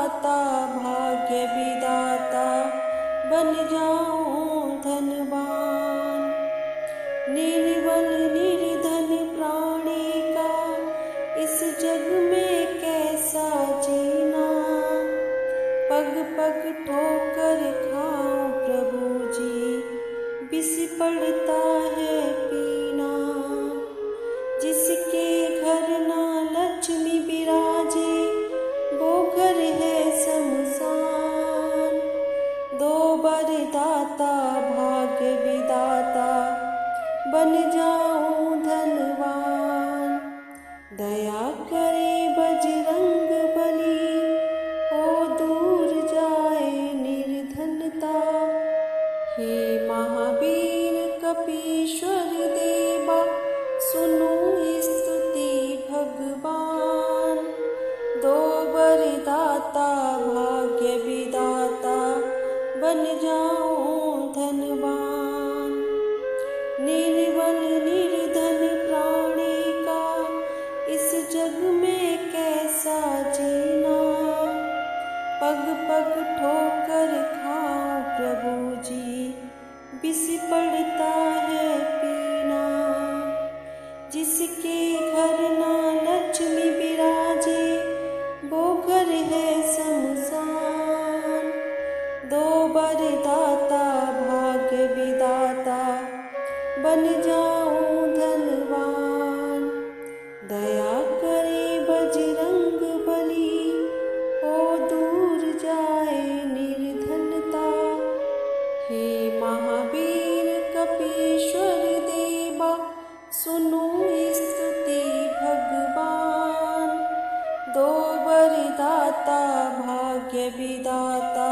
दाता भाग्य विदाता बन जाऊं धनवान। निर्बल निर्धन प्राणी का इस जग में कैसा जीना, पग पग ठोकर खाऊं प्रभु जी बिस पड़ता है पीना। जिसके घर ना लक्ष्मी विराजे वो घर है शमशान। दो बर दाता भाग्य विदाता बन जाऊं धनवान। दया करे बजरंग बली हो दूर जाए निर्धनता। हे महावीर कपीश्वर देवा सुनो स्तुति भगवान। दो बर दाता भाग्य विदाता बन जाऊं धनवान। निर्बल निर्धन प्राणी का इस जग में कैसा जीना, पग पग ठोकर खाऊं प्रभु जी बिस पड़ता है पीना। जिसके घर ना लक्ष्मी विराजे वो घर है शमशान। दो बर दाता भाग्य विदाता बन जाऊं धनवान। दया करे बजरंग बली हो दूर जाए निर्धनता। हे महावीर कपीश्वर देवा सुनो स्तुति भगवान। दो बर दाता भाग्य विदाता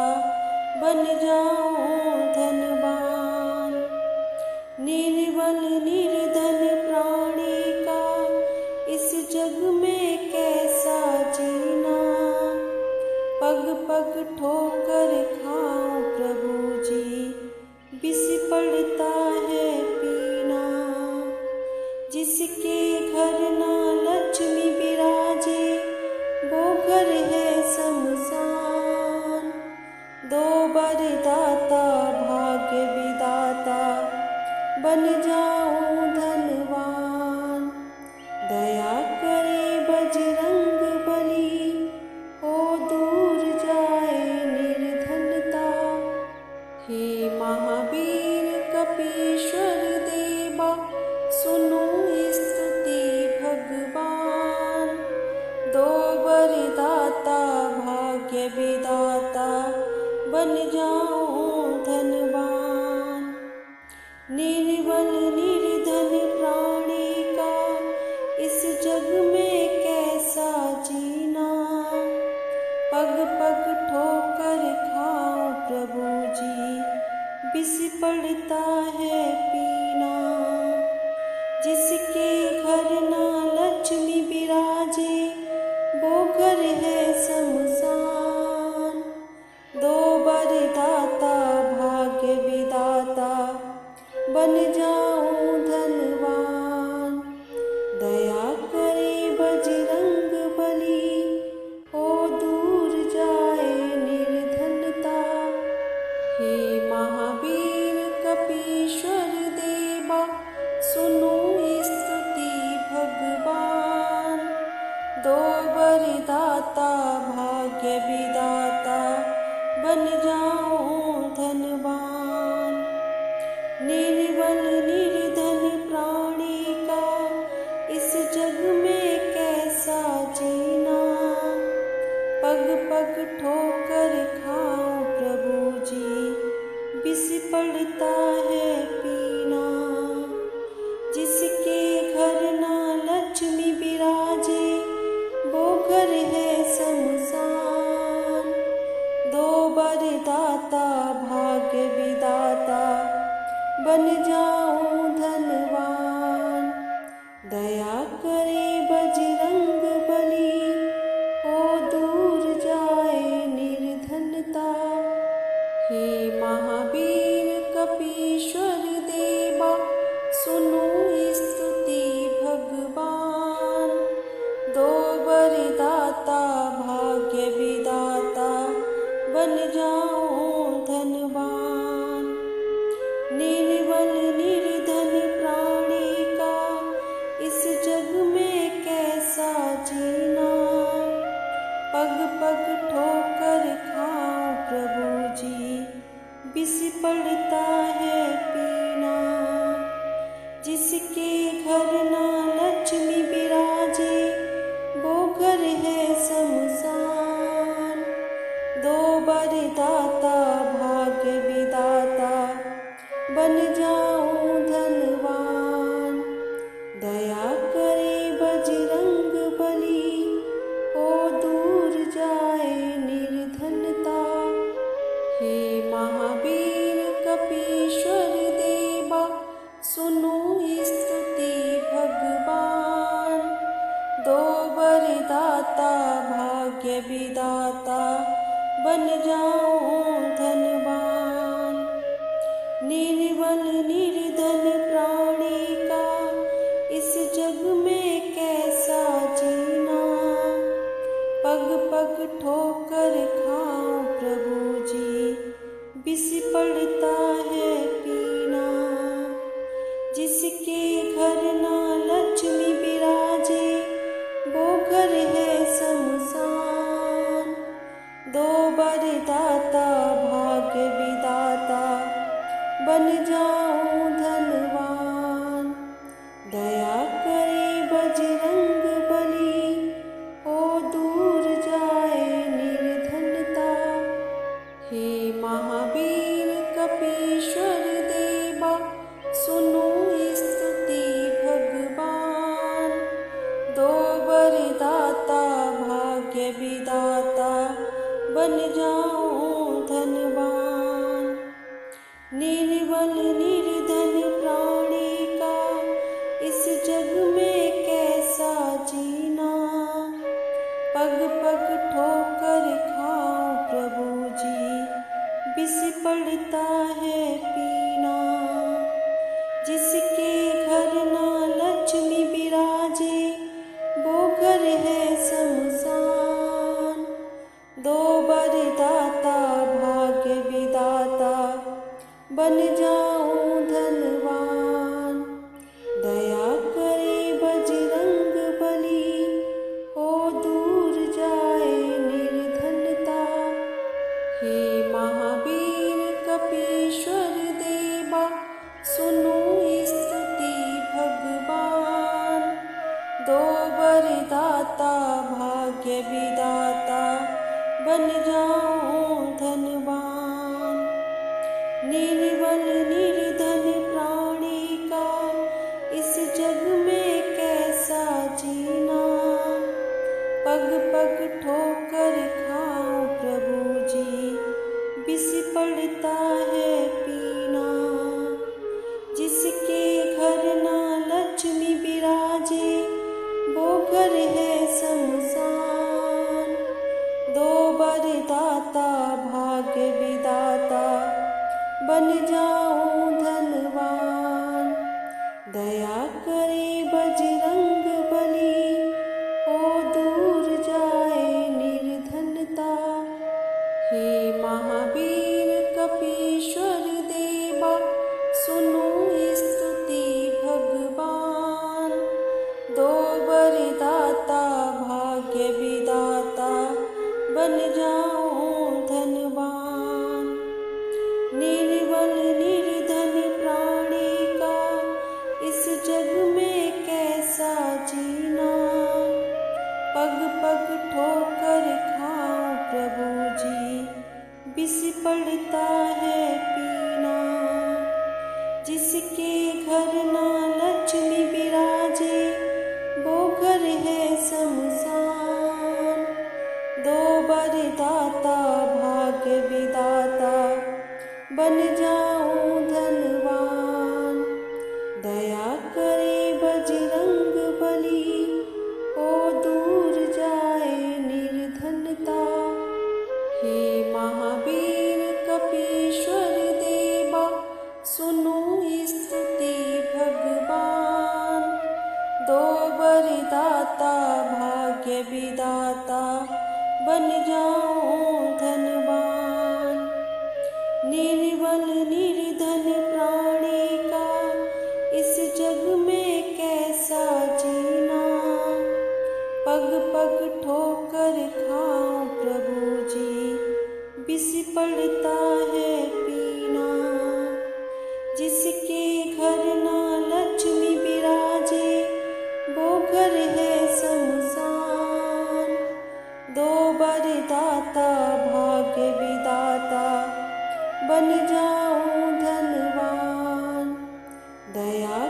बन जाऊं धनवान। निर्बल निर्धन प्राणी का इस जग में कैसा जीना, पग पग ठोकर खाऊं प्रभु जी बिस पड़ता है पीना। जिसके घर ना लक्ष्मी विराजे वो घर है शमशान। दो बर दाता भाग्य विदाता बन जाऊं धनवान। दया करे बजरंग बली हो दूर जाए निर्धनता। हे महावीर कपीश्वर देवा सुनो स्तुति भगवान। दो बर दाता भाग्य विदाता बन जाऊं धनवान। निर्बल निर्धन प्राणी का इस जग में कैसा जीना, पग पग ठोकर खाऊं प्रभु जी बिस पड़ता है पीना। जिसके घर ना लक्ष्मी विराजे वो घर है शमशान। दो बर दाता भाग्य विदाता बन जाऊं धनवान। दया करे बजरंग बली हो दूर जाए निर्धनता। हे महावीर कपीश्वर देवा सुनो स्तुति भगवान। दो बर दाता भाग्य विदाता बन जाऊं धनवान। निर्बल निर्धन प्राणी का इस जग में कैसा जीना, पग पग ठोकर खाऊं प्रभु जी बिस पड़ता है पीना। जिसके घर ना लक्ष्मी विराजे वो घर है शमशान। दो बर दाता भाग्य विदाता बन जाऊं धनवान। दया करे बजरंग बली हो दूर जाए निर्धनता। हे महावीर कपीश्वर देवा सुनो स्तुति भगवान। दो बर दाता भाग्य विदाता दो वरदाता भाग्य विदाता, बन जाऊं धनवान। दया करे बजरंग बली, हो दूर जाए निर्धनता। हे महावीर कपीश्वर देवा, सुनो स्तुति भगवान। दो वरदाता भाग्य विदाता, बन जाऊं धनवान। निर्बल निर्धन प्राणी का इस जग में कैसा जीना, पग पग ठोकर खाऊं प्रभु जी, विष पड़ता है पीना। जिसके घर ना लक्ष्मी विराजे, वो घर है शमशान। दो वरदाता भाग्य विदाता, बन जाऊं धनवान। दया करे बजरंग बली, हो दूर जाए निर्धनता। हे महावीर कपीश्वर देवा, सुनो स्तुति भगवान। दो वरदाता भाग्य विदाता, बन जाऊं धनवान। निर्बल निर्धन प्राणी का इस जग में कैसा जीना, पग पग ठोकर खाऊं प्रभु जी, विष पड़ता है पीना। जिसके घर ना लक्ष्मी विराजे, वो घर है शमशान। दो वरदाता भाग्य विदाता, बन जाऊं धनवान। दया करे बजरंग बली, हो दूर जाए निर्धनता। हे महावीर कपीश्वर देवा, सुनो स्तुति भगवान। दो वरदाता भाग्य विदाता, बन जाऊं धनवान। निर्बल निर्धन प्राणी का इस जग में कैसा जीना, पग पग ठोकर खाऊं प्रभु जी, विष पड़ता है पीना। जिसके घर ना लक्ष्मी विराजे, वो घर है शमशान। दो वरदाता भाग्य विदाता, बन जाऊं धनवान। दया करे बजरंग बली, हो दूर जाए निर्धनता। हे महावीर कपीश्वर देवा, सुनो स्तुति भगवान। दो वरदाता भाग्य विदाता, बन जाऊं धनवान। निर्बल निर्धन प्राणी का इस जग में कैसा जीना, पग पग ठोकर खाऊं प्रभु जी, विष पड़ता है पीना। जिसके घर ना लक्ष्मी विराजे, वो घर है शमशान। दो वरदाता भाग्य विदाता, बन जाऊं धनवान। दया करे बजरंग बली, हो दूर जाए निर्धनता। हे महावीर कपीश्वर देवा, सुनो स्तुति भगवान। दो वरदाता भाग्य विदाता, बन जाऊं धनवान। निर्बल निर्धन प्राणी का इस जग में कैसा जीना, पग पग ठोकर खाऊं प्रभु जी, बन जाऊं धनवान। दया